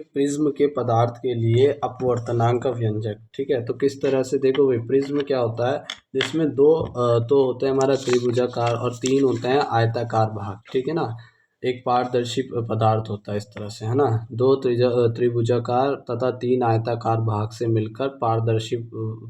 Prism के पदार्थ के लिए अपवर्तनांक का व्यंजक। ठीक है, तो किस तरह से देखो भाई, प्रिज्म क्या होता है जिसमें दो तो होते हैं हमारा त्रिभुजाकार और तीन होते हैं आयताकार भाग। ठीक है ना, एक पारदर्शी पदार्थ होता है इस तरह से, है ना। दो त्रिभुजाकार तथा तीन आयताकार भाग से मिलकर पारदर्शी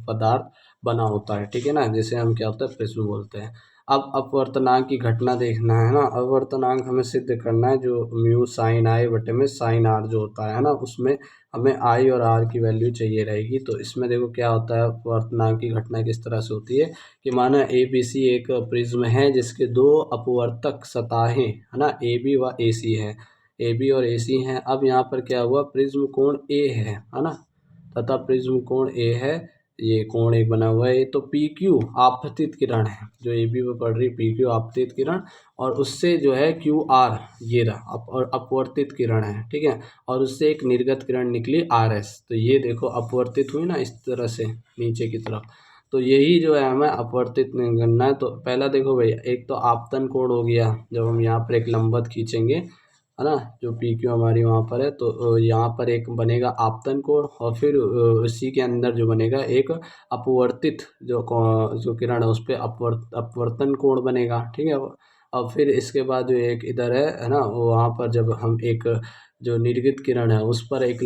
पदार्थ बना होता है। ठीक है ना, जिसे हम क्या होता है प्रिज्म बोलते हैं। अब अपवर्तनांक की घटना देखना है ना, अपवर्तनांक हमें सिद्ध करना है, जो म्यू साइन आई बटे में साइन आर जो होता है ना, उसमें हमें आई और आर की वैल्यू चाहिए रहेगी। तो इसमें देखो क्या होता है, अपवर्तनांक की घटना किस तरह से होती है कि माना ए बी सी एक प्रिज्म है जिसके दो अपवर्तक सतहें है ना, ए बी व ए सी है, ए बी और ए सी हैं। अब यहाँ पर क्या हुआ, प्रिज्म कोण ए है ना, तथा प्रिज्म कोण ए है, ये कोण एक बना हुआ है। तो पी क्यू आपतित किरण है, जो ए बी में पड़ रही पी क्यू आपतित किरण, और उससे जो है क्यू आर ये रहा और अपवर्तित किरण है। ठीक है, और उससे एक निर्गत किरण निकली आर एस। तो ये देखो अपवर्तित हुई ना इस तरह से नीचे की तरफ। तो यही जो है हमें अपवर्तित करना है। तो पहला देखो भाई, एक तो आपतन कोण हो गया, जब हम यहाँ पर एक लंबवत खींचेंगे है ना, जो पी क्यू हमारी वहाँ पर है, तो यहाँ पर एक बनेगा आपतन कोण, और फिर उसी के अंदर जो बनेगा एक अपवर्तित जो किरण है उस पर अपवर्तन कोण बनेगा। ठीक है, अब फिर इसके बाद जो एक इधर है ना, वहाँ पर जब हम एक जो निर्गत किरण है उस पर एक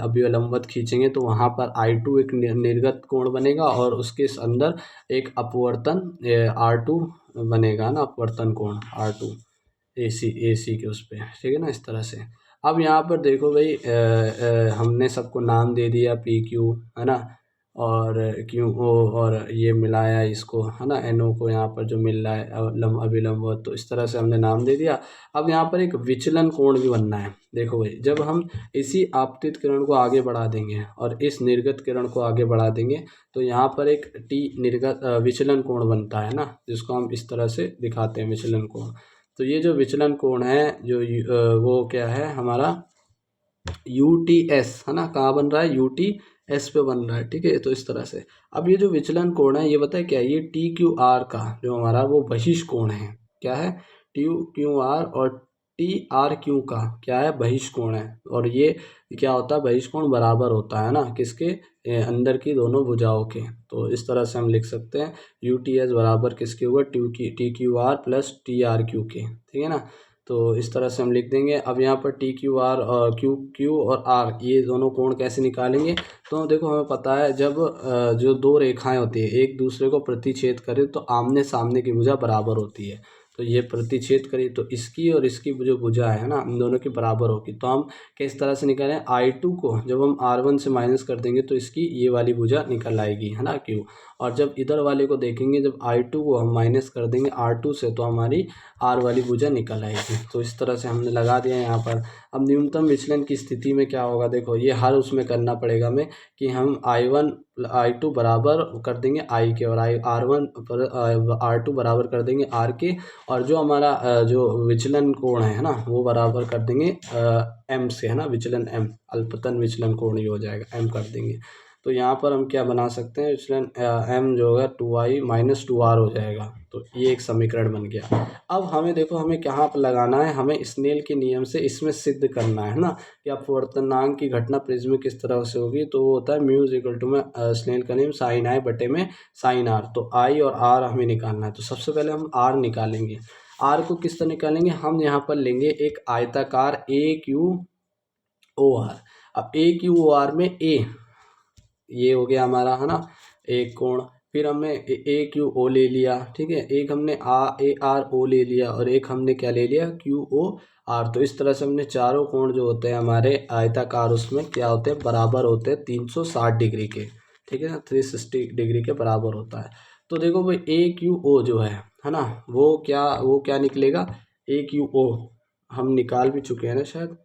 अभिलंबत खींचेंगे तो वहाँ पर I2 एक निर्गत कोण बनेगा, और उसके अंदर एक अपवर्तन R2 बनेगा ना, अपवर्तन कोण R2 ए सी के उस पर। ठीक है ना, इस तरह से। अब यहाँ पर देखो भाई, हमने सबको नाम दे दिया पी क्यू है ना, और क्यू ओ, और ये मिलाया इसको है ना, एन ओ को यहाँ पर जो मिल रहा है अभिलंब, तो इस तरह से हमने नाम दे दिया। अब यहाँ पर एक विचलन कोण भी बनना है। देखो भाई, जब हम इसी आपतित किरण को आगे बढ़ा देंगे और इस निर्गत किरण को आगे बढ़ा देंगे तो यहाँ पर एक टी निर्गत विचलन कोण बनता है ना, जिसको हम इस तरह से दिखाते हैं विचलन कोण। तो ये जो विचलन कोण है जो वो क्या है हमारा यू टी एस है ना, कहाँ बन रहा है, यू टी एस पे बन रहा है। ठीक है, तो इस तरह से। अब ये जो विचलन कोण है ये बताए क्या है, ये टी क्यू आर का जो हमारा वो बहिष्कोण है। क्या है, टी क्यू आर और टी आर क्यू का क्या है, बहिष्कोण है। और ये क्या होता है, बहिष्कोण बराबर होता है ना किसके, अंदर की दोनों भुजाओं के। तो इस तरह से हम लिख सकते हैं यू टी एस बराबर किसके हुआ, T Q R plus T R Q के। ठीक है ना, तो इस तरह से हम लिख देंगे। अब यहाँ पर टी क्यू आर और क्यू क्यू और आर ये दोनों कोण कैसे निकालेंगे, तो देखो हमें पता है जब जो दो रेखाएं होती है एक दूसरे को प्रतिच्छेद करें तो आमने सामने की भुजा बराबर होती है। तो ये प्रतिच्छेद करी तो इसकी और इसकी जो भुजा है ना, इन दोनों की बराबर होगी। तो हम किस तरह से निकालें, I2 को जब हम R1 से माइनस कर देंगे तो इसकी ये वाली भुजा निकल आएगी है ना, क्यू। और जब इधर वाले को देखेंगे, जब I2 को हम माइनस कर देंगे R2 से तो हमारी आर वाली भुजा निकल आएगी। तो इस तरह से हमने लगा दिया यहाँ पर। अब न्यूनतम विचलन की स्थिति में क्या होगा, देखो ये हर उसमें करना पड़ेगा हमें कि हम I1 I2 बराबर कर देंगे I के, और R1 पर R2 बराबर कर देंगे R के, और जो हमारा जो विचलन कोण है ना वो बराबर कर देंगे M से, है ना, विचलन M, अल्पतन विचलन कोण ही हो जाएगा, M कर देंगे। तो यहाँ पर हम क्या बना सकते हैं, विचलन M जो होगा 2I माइनस 2R हो जाएगा। तो ये एक समीकरण बन गया। अब हमें देखो हमें कहाँ पर लगाना है, हमें स्नेल के नियम से इसमें सिद्ध करना है ना कि अपवर्तनांक की घटना प्रिज्म किस तरह से होगी। तो वो होता है म्यू इक्वल टू में स्नेल का नियम साइन आई बटे में साइन आर। तो आई और आर हमें निकालना है। तो सबसे पहले हम आर निकालेंगे। आर को किस तरह निकालेंगे, हम यहाँ पर लेंगे एक आयताकार ए क्यू ओ आर। अब ए क्यू ओ आर में ए ये हो गया हमारा है ना एक कोण, फिर हमने ए क्यू ओ ले लिया। ठीक है, एक हमने ए आर ओ ले लिया, और एक हमने क्या ले लिया, क्यू ओ आर। तो इस तरह से हमने चारों कोण जो होते हैं हमारे आयताकार उसमें क्या होते हैं, बराबर होते हैं 360 डिग्री के। ठीक है ना, 360 डिग्री के बराबर होता है। तो देखो भाई ए क्यू ओ जो है ना, वो क्या निकलेगा, ए क्यू ओ हम निकाल भी चुके हैं ना शायद,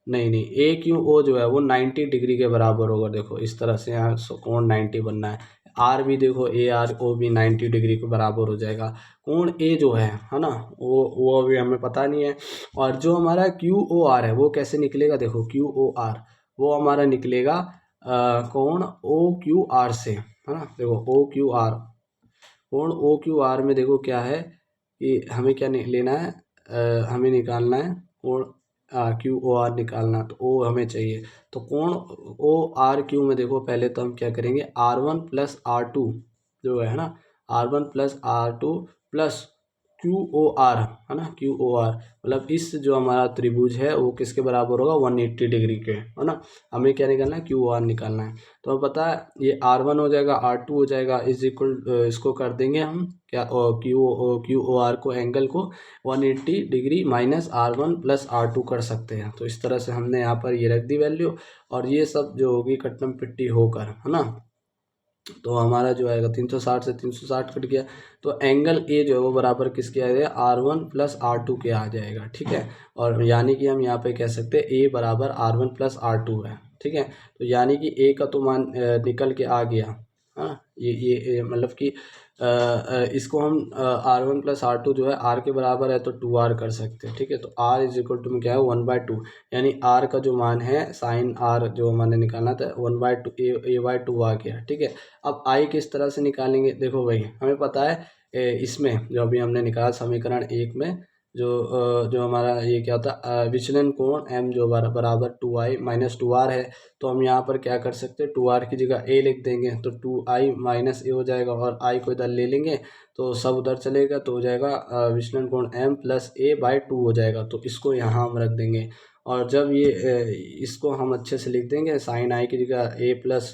नहीं नहीं, ए क्यू ओ जो है वो 90 डिग्री के बराबर होगा। देखो इस तरह से यहाँ कोण 90 बनना है। आर भी देखो ए आर ओ भी 90 डिग्री के बराबर हो जाएगा। कोण ए जो है ना, वो अभी हमें पता नहीं है। और जो हमारा क्यू ओ आर है वो कैसे निकलेगा, देखो क्यू ओ आर वो हमारा निकलेगा कोण ओ क्यू आर से, है ना। देखो ओ क्यू आर, कोण ओ क्यू आर में देखो क्या है कि हमें क्या लेना है, हमें निकालना है कोण क्यू ओ आर निकालना, तो ओ हमें चाहिए। तो कोण ओ आर क्यू में देखो पहले तो हम क्या करेंगे, R1 + R2 जो है ना, R1 + R2 plus Q O R, है ना, क्यू ओ आर मतलब इस जो हमारा त्रिभुज है वो किसके बराबर होगा, 180 डिग्री के, है ना। हमें क्या निकालना है, क्यू ओ आर निकालना है। तो हमें पता है ये R1 हो जाएगा, R2 हो जाएगा, इज इक्वल इसको कर देंगे हम क्या, क्यू ओ आर को, एंगल को 180 डिग्री माइनस R1 + R2 कर सकते हैं। तो इस तरह से हमने यहाँ पर ये रख दी वैल्यू, और ये सब जो होगी कट्टम पिट्टी होकर, है ना, तो हमारा जो आएगा 360 से 360 कट गया, तो एंगल ए जो है वो बराबर किसके आ जाएगा, R1 + R2 के आ जाएगा, ठीक है। और यानी कि हम यहाँ पे कह सकते हैं ए बराबर R1 + R2 है, ठीक है। तो यानी कि ए का तो मान निकल के आ गया, हाँ, ये मतलब कि इसको हम R1 + R2 जो है आर के बराबर है तो 2R कर सकते हैं, ठीक है। तो R इज इक्वल टू में क्या है, 1/2, यानी R का जो मान है साइन R जो हमने निकालना था 1/2 A/2 आ गया, ठीक है। अब I किस तरह से निकालेंगे, देखो भाई हमें पता है इसमें जो अभी हमने निकाला समीकरण 1 में, जो हमारा ये क्या होता है, विचलन कोण M जो बराबर 2I - 2R है। तो हम यहाँ पर क्या कर सकते हैं, 2R की जगह A लिख देंगे, तो 2I - A हो जाएगा, और I को इधर ले लेंगे तो सब उधर चलेगा, तो हो जाएगा विचलन कोण M + A/2 हो जाएगा। तो इसको यहाँ हम रख देंगे, और जब ये इसको हम अच्छे से लिख देंगे, साइन I की जगह A प्लस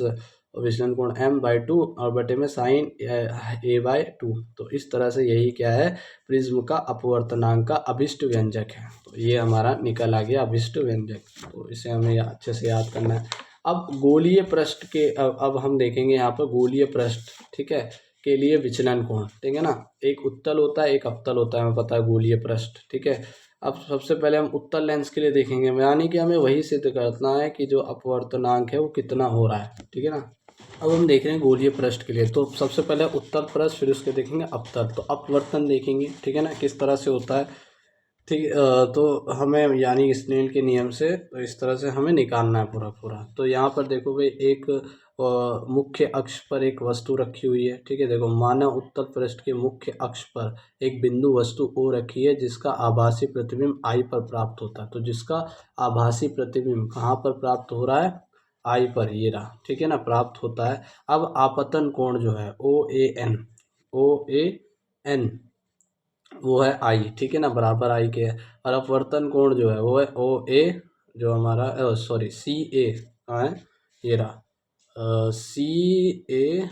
विचलन कोण M/2 और बटे में साइन A/2। तो इस तरह से यही क्या है, प्रिज्म का अपवर्तनांक का अभिष्ट व्यंजक है। तो ये हमारा निकल आ गया अभिष्ट व्यंजक, तो इसे हमें अच्छे से याद करना है। अब गोलीय पृष्ठ के अब हम देखेंगे यहाँ पर गोलीय पृष्ठ, ठीक है, के लिए विचलन कोण, ठीक है ना। एक उत्तल होता है, एक अवतल होता है, हमें पता है गोलीय पृष्ठ, ठीक है। अब सबसे पहले हम उत्तल लेंस के लिए देखेंगे, यानी कि हमें वही सिद्ध करना है कि जो अपवर्तनांक है वो कितना हो रहा है, ठीक है ना। अब हम देख रहे हैं गोलीय पृष्ठ के लिए, तो सबसे पहले उत्तल पृष्ठ, फिर उसके देखेंगे अवतल। तो अपवर्तन देखेंगे, ठीक है ना, किस तरह से होता है, ठीक। तो हमें यानी स्नेल के नियम से तो इस तरह से हमें निकालना है पूरा पूरा। तो यहाँ पर देखो भाई एक मुख्य अक्ष पर एक वस्तु रखी हुई है, ठीक है। देखो मानव उत्तल पृष्ठ के मुख्य अक्ष पर एक बिंदु वस्तु O रखी है जिसका आभासी प्रतिबिंब I पर प्राप्त होता है। तो जिसका आभासी प्रतिबिंब कहाँ पर प्राप्त हो रहा है, I पर, ये रहा, ठीक है ना, प्राप्त होता है। अब आपतन कोण जो है OAN वो है I, ठीक है ना, बराबर I के है। और अपवर्तन कोण जो है वो है OA जो हमारा CA कहाँ है, ये रहा CA,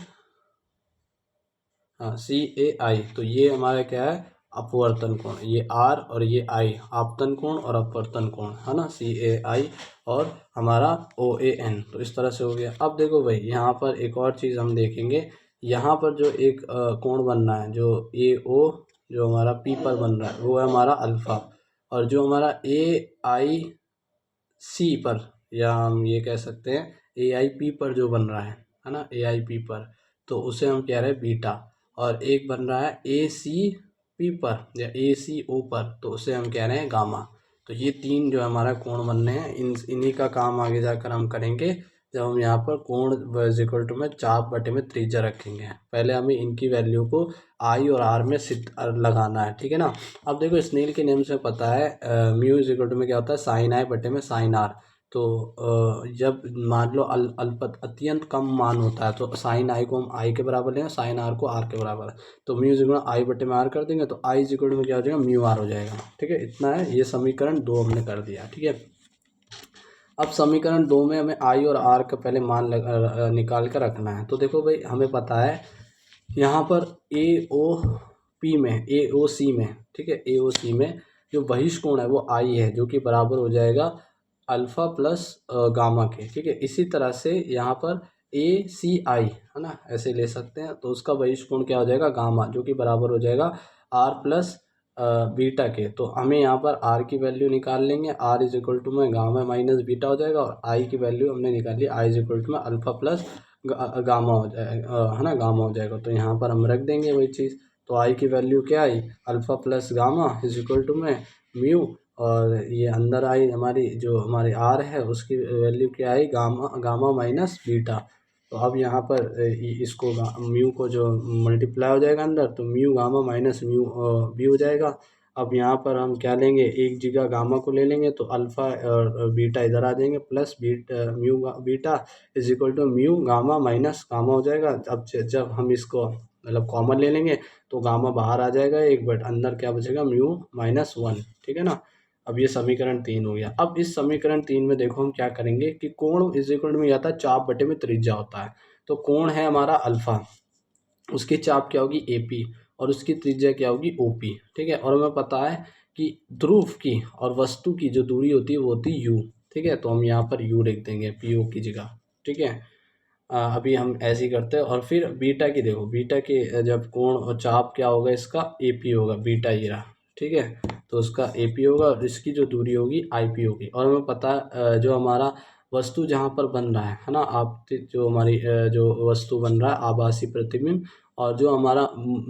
हाँ CAI। तो ये हमारा क्या है, अपवर्तन कोण, ये R और ये I, आपतन कोण और अपवर्तन कोण, है ना, CAI और हमारा OAN। तो इस तरह से हो गया। अब देखो भाई यहाँ पर एक और चीज़ हम देखेंगे, यहाँ पर जो एक कोण बन रहा है जो AO जो हमारा P पर बन रहा है वो है हमारा अल्फ़ा, और जो हमारा AIC पर, या हम ये कह सकते हैं AIP पर जो बन रहा है ना, AIP पर, तो उसे हम कह रहे हैं बीटा। और एक बन रहा है ACP पर या ACO पर, तो उसे हम कह रहे हैं गामा। तो ये तीन जो हमारा कोण बनने हैं, इन्हीं का काम आगे जाकर हम करेंगे जब हम यहाँ पर कोण इक्वल टू में चाप बटे में त्रिज्या रखेंगे। पहले हमें इनकी वैल्यू को I और R में सिद्ध लगाना है, ठीक है ना। अब देखो स्नेल के नियम से पता है म्यू इज इक्वल टू में क्या होता है, साइन I बटे में साइन R। तो जब मान लो अत्यंत कम मान होता है तो साइन I को हम I के बराबर लेंगे, साइन R को R के बराबर है। तो म्यू इज इक्वल I बटे में R कर देंगे, तो I इज इक्वल टू में क्या हो जाएगा, म्यू R हो जाएगा, ठीक है। इतना है, ये समीकरण 2 हमने कर दिया, ठीक है। अब समीकरण 2 में हमें I और R का पहले मान निकाल कर रखना है। तो देखो भाई हमें पता है यहाँ पर AOP में, AOC में, ठीक है, AOC में जो बहिष्कोण है वो I है, जो कि बराबर हो जाएगा अल्फ़ा प्लस गामा के, ठीक है। इसी तरह से यहाँ पर ACI, है ना, ऐसे ले सकते हैं। तो उसका बहिष्कोण क्या हो जाएगा, गामा, जो कि बराबर हो जाएगा R प्लस बीटा के। तो हमें यहाँ पर R की वैल्यू निकाल लेंगे, R इज इक्वल टू में गामा माइनस बीटा हो जाएगा, और I की वैल्यू हमने निकाल ली, I इज इक्वल टू में अल्फ़ा प्लस गामा हो जाएगा, है ना, गामा हो जाएगा। तो यहाँ पर हम रख देंगे वही चीज़। तो I की वैल्यू क्या I, alpha plus gamma is equal to में म्यू, और ये अंदर आई हमारी जो हमारी R है उसकी वैल्यू क्या आई, गामा माइनस बीटा। तो अब यहाँ पर इसको म्यू को जो मल्टीप्लाई हो जाएगा अंदर, तो mu gamma minus mu B हो जाएगा। अब यहाँ पर हम क्या लेंगे, एक जगह गामा को ले लेंगे तो अल्फ़ा और बीटा इधर आ जाएंगे, plus mu beta is equal to mu gamma minus gamma हो जाएगा। अब जब हम इसको मतलब कॉमन ले लेंगे तो गामा बाहर आ जाएगा एक, बट अंदर क्या बचेगा, म्यू माइनस वन, ठीक है ना। अब ये समीकरण 3 हो गया। अब इस समीकरण 3 में देखो हम क्या करेंगे कि कोण इज इक्वल में आता है चाप बटे में त्रिज्या होता है। तो कोण है हमारा अल्फ़ा, उसकी चाप क्या होगी AP, और उसकी त्रिज्या क्या होगी OP, ठीक है। और हमें पता है कि ध्रुव की और वस्तु की जो दूरी होती है वो होती है U, ठीक है। तो हम यहाँ पर U लिख देंगे PO की जगह, ठीक है। अभी हम ऐसे ही करते हैं। और फिर बीटा की देखो, बीटा के जब कोण और चाप क्या होगा इसका AP होगा, बीटा ये रहा, ठीक है। तो उसका AP होगा और इसकी जो दूरी होगी IP होगी। और हमें पता है जो हमारा वस्तु जहाँ पर बन रहा है ना, आप जो हमारी जो वस्तु बन रहा है आभासी प्रतिबिंब, और जो हमारा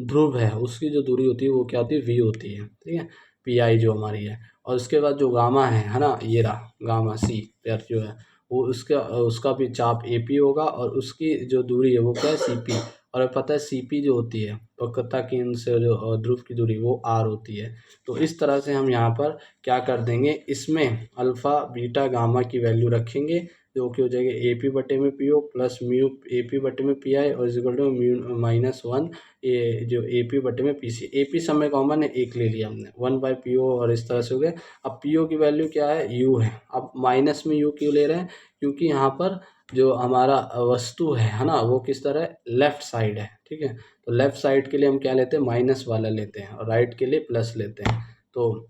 ध्रुव है उसकी जो दूरी होती है वो क्या होती है, V होती है, ठीक है, PI जो हमारी है। और उसके बाद जो गामा है ना, ये रहा गामा C पर जो है वो उसका भी चाप AP होगा, और उसकी जो दूरी है वो क्या है, CP। और पता है CP जो होती है वक्रता केंद्र से जो ध्रुव की दूरी वो R होती है। तो इस तरह से हम यहाँ पर क्या कर देंगे, इसमें अल्फ़ा बीटा गामा की वैल्यू रखेंगे, जो कि हो जाएगी AP बटे में PO प्लस म्यू AP बटे में PI और equal to mu minus one, ये जो AP बटे में PC। AP समय कॉमन है, एक ले लिया हमने, 1/PO, और इस तरह से हो गया। अब PO की वैल्यू क्या है, U है। अब माइनस में U क्यों ले रहे हैं, क्योंकि यहाँ पर जो हमारा वस्तु है ना, वो किस तरह है, लेफ्ट साइड है, ठीक है। तो लेफ्ट साइड के लिए हम क्या लेते हैं, माइनस वाला लेते हैं, और राइट के लिए प्लस लेते हैं। तो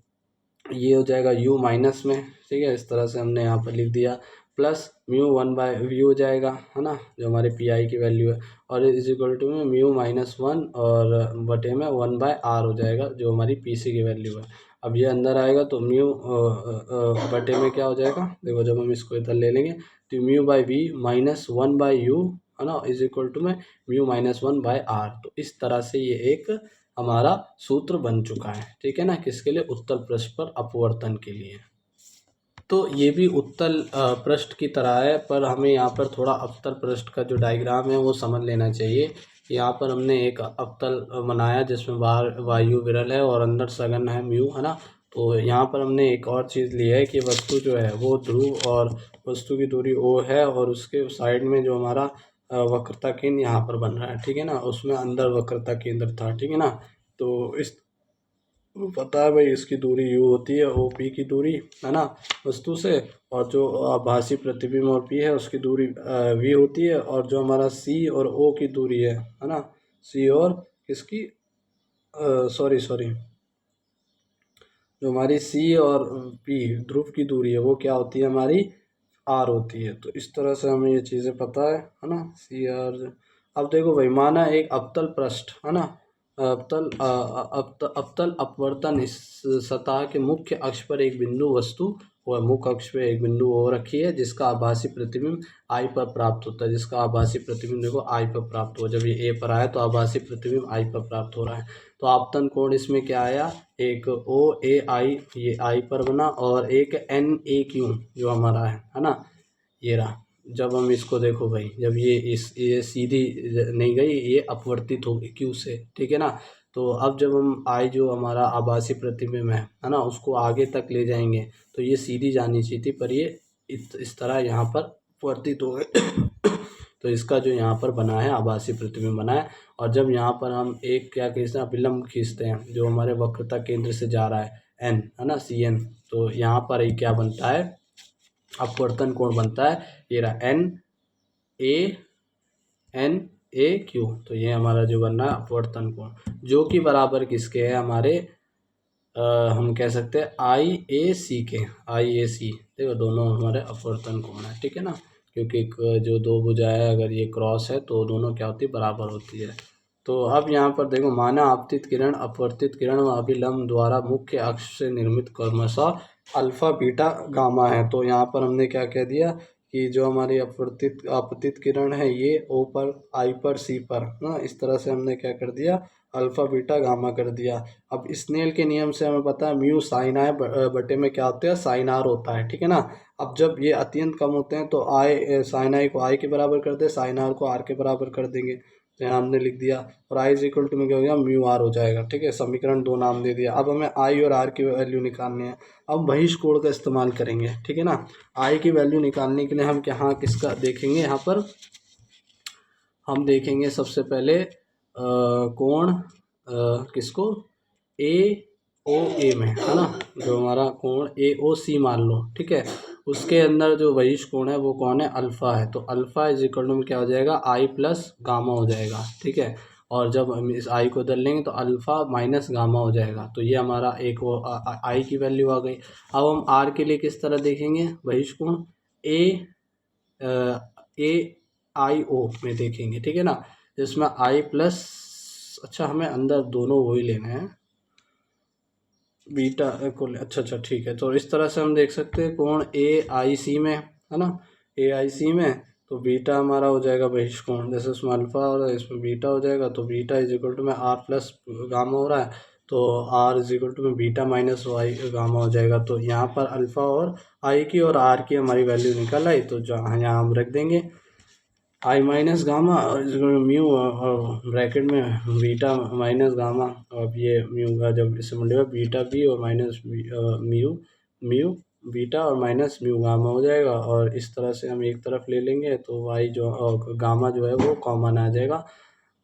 ये हो जाएगा U माइनस में, ठीक है। इस तरह से हमने यहाँ पर लिख दिया, प्लस म्यू 1/V हो जाएगा, है ना, जो हमारे PI की वैल्यू है। और इज इक्वल टू में म्यू माइनस वन और बटे में 1/R हो जाएगा, जो हमारी PC की वैल्यू है। अब ये अंदर आएगा तो म्यू बटे में क्या हो जाएगा, देखो जब हम इसको इधर ले लेंगे तो म्यू/V माइनस 1/U, है ना, इज इक्वल टू में म्यू माइनस 1/R। तो इस तरह से ये एक हमारा सूत्र बन चुका है, ठीक है ना, किसके लिए, उत्तल पृष्ठ पर अपवर्तन के लिए। तो ये भी उत्तल पृष्ठ की तरह है, पर हमें यहाँ पर थोड़ा अवतल पृष्ठ का जो डायग्राम है वो समझ लेना चाहिए। यहाँ पर हमने एक अवतल बनाया जिसमें बाहर वायु विरल है और अंदर सघन है म्यू, है ना। तो यहाँ पर हमने एक और चीज़ ली है कि वस्तु जो है वो ध्रुव और वस्तु की दूरी O है, और उसके साइड में जो हमारा वक्रता केंद्र यहाँ पर बन रहा है, ठीक है ना, उसमें अंदर वक्रता केंद्र था, ठीक है ना। तो इस पता है भाई, इसकी दूरी U होती है, OP की दूरी, है ना, वस्तु से। और जो आभासी प्रतिबिंब और P है उसकी दूरी V होती है। और जो हमारा C और O की दूरी है ना, C और किसकी, सॉरी सॉरी, जो हमारी C और P ध्रुव की दूरी है वो क्या होती है, हमारी R होती है। तो इस तरह से हमें ये चीज़ें पता है ना, CR। अब देखो भाई, माना एक अवतल पृष्ठ, है ना, अवतल अपवर्तन इस सतह के मुख्य अक्ष पर एक बिंदु वस्तु और मुख्य अक्ष पे एक बिंदु हो रखी है, जिसका आभासी प्रतिबिंब I पर प्राप्त होता है, जिसका आभासी प्रतिबिंब देखो I पर प्राप्त हुआ। जब ये A पर आया तो आभासी प्रतिबिंब I पर प्राप्त हो रहा है। तो आपतन कोण इसमें क्या आया, एक OAI, ये I पर बना, और एक NAQ जो हमारा है ना, ये रहा। जब हम इसको देखो भाई, जब ये सीधी नहीं गई, ये अपवर्तित होगी Q से, ठीक है ना। तो अब जब हम I जो हमारा आभासी प्रतिबिंब है ना, उसको आगे तक ले जाएंगे तो ये सीधी जानी चाहिए थी, पर ये इस तरह यहाँ पर अपवर्तित हो गए। तो इसका जो यहाँ पर बना है आभासी प्रतिबिंब बना है। और जब यहाँ पर हम एक क्या खींचते हैं, अभिलंब खींचते हैं जो हमारे वक्रता केंद्र से जा रहा है N, है ना, CN, तो यहाँ पर ये क्या बनता है, अपवर्तन कोण बनता है, ये रहा NAQ। तो ये हमारा जो बन रहा है अपवर्तन कोण, जो कि बराबर किसके है, हमारे हम कह सकते हैं IAC के, IAC। देखो दोनों हमारे अपवर्तन कोण है, ठीक है ना, क्योंकि जो दो भुजा है अगर ये क्रॉस है तो दोनों क्या होती है, बराबर होती है। तो अब यहाँ पर देखो, माना आपतित किरण अपवर्तित किरण व अभिलंब द्वारा मुख्य अक्ष से निर्मित क्रमशः अल्फा बीटा गामा है। तो यहाँ पर हमने क्या कह दिया कि जो हमारी आपतित किरण है ये O पर, I पर, C पर ना, इस तरह से हमने क्या कर दिया, अल्फा बीटा गामा कर दिया। अब स्नेल के नियम से हमें पता है म्यू साइन I बटे में क्या होता है, साइन R होता है, ठीक है ना। अब जब ये अत्यंत कम होते हैं तो I साइन I को I के बराबर कर दे, साइन R को R के बराबर कर देंगे। तो यहाँ हमने लिख दिया। और आई इज इक्वल टू में क्या हो गया, म्यू आर हो जाएगा। ठीक है, समीकरण 2 नाम दे दिया। अब हमें आई और आर की वैल्यू निकालनी है। अब बहिष कोण का इस्तेमाल करेंगे। ठीक है ना, आई की वैल्यू निकालने के लिए हम यहाँ किसका देखेंगे, यहाँ पर हम देखेंगे सबसे पहले कोण किसको, ए ओ ए में, है ना, जो हमारा कोण ए ओ सी मान लो। ठीक है, उसके अंदर जो बहिष कोण है वो कौन है, अल्फ़ा है। तो अल्फ़ा इज इक्वल टू में क्या हो जाएगा, आई प्लस गामा हो जाएगा। ठीक है, और जब हम इस आई को इधर लेंगे तो अल्फ़ा माइनस गामा हो जाएगा। तो ये हमारा एक वो आई की वैल्यू आ गई। अब हम आर के लिए किस तरह देखेंगे बहिष कोण, ए आई ओ में देखेंगे। ठीक है ना, जिसमें आई प्लस, अच्छा हमें अंदर दोनों वही लेने हैं, बीटा को, अच्छा ठीक है। तो इस तरह से हम देख सकते हैं कोण ए आई सी में, है ना, ए आई सी में, तो बीटा हमारा हो जाएगा बहिष कोण, जैसे उसमें अल्फ़ा और इसमें बीटा हो जाएगा। तो बीटा इज इक्वल टू में आर प्लस गामा हो रहा है, तो आर इज इक्वल टू में बीटा माइनस वाई गामा हो जाएगा। तो यहाँ पर अल्फ़ा और आई की और आर की हमारी वैल्यू निकल आई, तो जहाँ यहाँ हम रख देंगे आई माइनस गामा और म्यू और ब्रैकेट में बीटा माइनस गामा। अब ये म्यू का जब इससे मल्टीप्लाई बीटा बी और माइनस म्यू म्यू बीटा और माइनस म्यू गामा हो जाएगा। और इस तरह से हम एक तरफ ले लेंगे तो वाई जो गामा जो है वो कॉमन आ जाएगा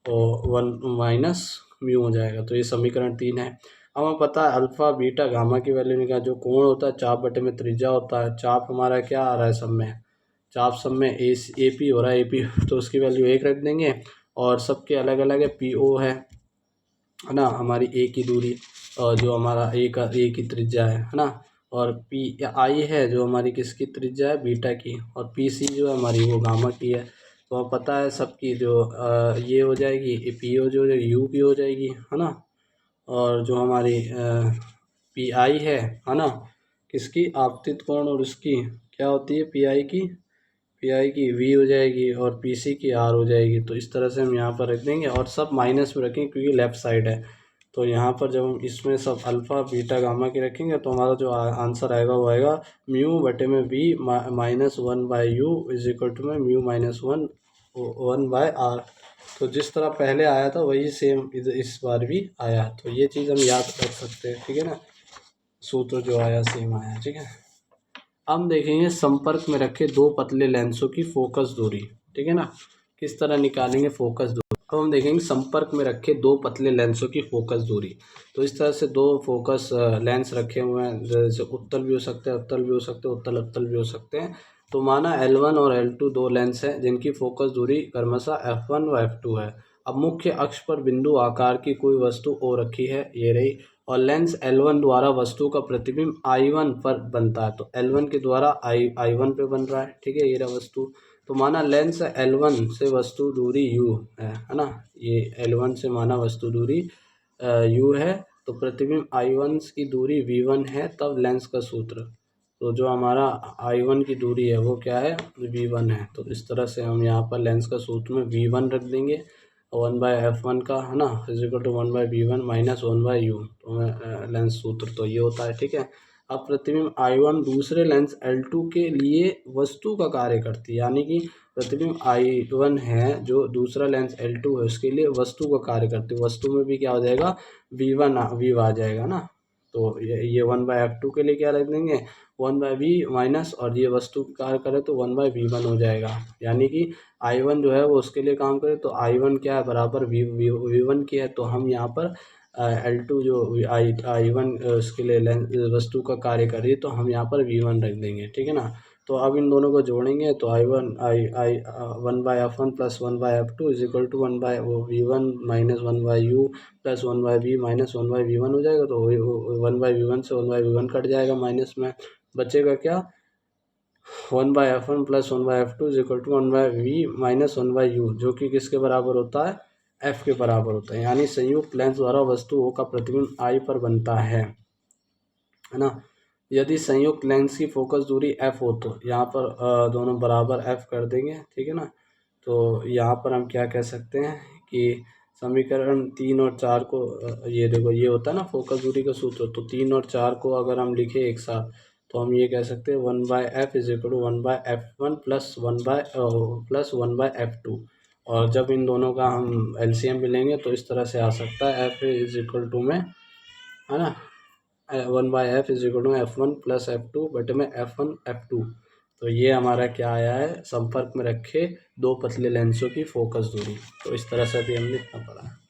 और 1 माइनस म्यू हो जाएगा। तो ये समीकरण 3 है। अब हमें पता है अल्फ़ा बीटा गामा की वैल्यू निकाल, जो कोण होता है चाप बटे में त्रिज्या होता है। चाप हमारा क्या आ रहा है सब में, चाप सब में ए पी हो रहा है, ए पी, तो उसकी वैल्यू 1 रख देंगे। और सबके अलग अलग है, पी ओ है ना, हमारी ए की दूरी, और जो हमारा ए की त्रिज्या है ना, और पी आई है जो हमारी किसकी त्रिज्या है, बीटा की, और पी सी जो है हमारी वो गामा की है। तो अब पता है सबकी जो ये हो जाएगी पी ओ जो यू की हो जाएगी, है ना, और जो हमारी पी आई है ना, किसकी, आपतित कोण, और उसकी क्या होती है पी आई की वी हो जाएगी और पी सी की आर हो जाएगी। तो इस तरह से हम यहाँ पर रख देंगे और सब माइनस में रखेंगे क्योंकि लेफ़्ट साइड है। तो यहाँ पर जब हम इसमें सब अल्फ़ा बीटा गामा की रखेंगे तो हमारा जो आंसर आएगा वो आएगा म्यू बटे में V minus 1 by U is equal to में म्यू माइनस 1 बाय आर। तो जिस तरह पहले आया था वही सेम इस बार भी आया। तो ये चीज़ हम याद रख सकते हैं। ठीक है ना, सूत्र जो आया सेम आया। ठीक है, हम देखेंगे संपर्क में रखे दो पतले लेंसों की फोकस दूरी। ठीक है ना, किस तरह निकालेंगे फोकस दूरी। अब हम देखेंगे संपर्क में रखे दो पतले लेंसों की फोकस दूरी। तो इस तरह से दो फोकस लेंस रखे हुए हैं, जैसे उत्तल भी हो सकते हैं, उत्तल भी हो सकते हैं, उत्तल उत्तल भी हो सकते हैं। तो माना L1 और L2 दो लेंस हैं जिनकी फोकस दूरी क्रमशः F1 व F2 है। अब मुख्य अक्ष पर बिंदु आकार की कोई वस्तु O रखी है, ये रही, और लेंस L1 द्वारा वस्तु का प्रतिबिंब I1 पर बनता है। तो L1 के द्वारा I1 पे बन रहा है। ठीक है, ये रहा वस्तु। तो माना लेंस L1 से वस्तु दूरी U है ना, ये L1 से माना वस्तु दूरी U है, तो प्रतिबिंब I1 की दूरी V1 है, तब लेंस का सूत्र। तो जो हमारा I1 की दूरी है वो क्या है, V1 है। तो इस तरह से हम यहाँ पर लेंस का सूत्र में V1 रख देंगे, 1/F1 का, है ना, is equal to 1/V1 minus 1/U। तो लेंस सूत्र तो ये होता है। ठीक है, अब प्रतिबिंब I1 दूसरे लेंस L2 के लिए वस्तु का कार्य करती है, यानी कि प्रतिबिंब I1 है जो दूसरा लेंस L2 है उसके लिए वस्तु का कार्य करती है। वस्तु में भी क्या हो जाएगा, V आ जाएगा ना। तो ये 1/F2 के लिए क्या रख देंगे, 1/V माइनस, और ये वस्तु कार्य करे तो 1/V1 हो जाएगा। यानी कि I1 जो है वो उसके लिए काम करे तो I1 क्या है, बराबर V1 की है। तो हम यहाँ पर L2 जो I1 उसके लिए वस्तु का कार्य कर रही है, तो हम यहाँ पर V1 रख देंगे। ठीक है ना, तो अब इन दोनों को जोड़ेंगे तो I1 1/F1 plus 1/F2 is equal to 1/V1 minus 1/U plus 1/V minus 1/V1 हो जाएगा। तो 1/V1 से 1/V1 कट जाएगा माइनस में, बचेगा क्या, 1/F1 plus 1/F2 is equal to 1/V minus 1/U, जो कि किसके बराबर होता है, F के बराबर होता है। यानी संयुक्त लेंस द्वारा वस्तु O का प्रतिबिंब I पर बनता है ना। यदि संयुक्त लेंस की फोकस दूरी F हो तो यहाँ पर दोनों बराबर F कर देंगे। ठीक है ना, तो यहाँ पर हम क्या कह सकते हैं कि समीकरण 3 और 4 को ये देखो, ये होता है ना फोकस दूरी का सूत्र, तो 3 और 4 को अगर हम लिखें एक साथ तो हम ये कह सकते हैं 1/F is equal to 1/F1 plus 1/F2, और जब इन दोनों का हम एलसीएम भी लेंगे तो इस तरह से आ सकता है एफ इज इक्वल टू में, है ना, 1/f=f1 + f2/f1 तो ये हमारा क्या आया है, संपर्क में रखे दो पतले लेंसों की फोकस दूरी। तो इस तरह से अभी हमने इतना पढ़ा है।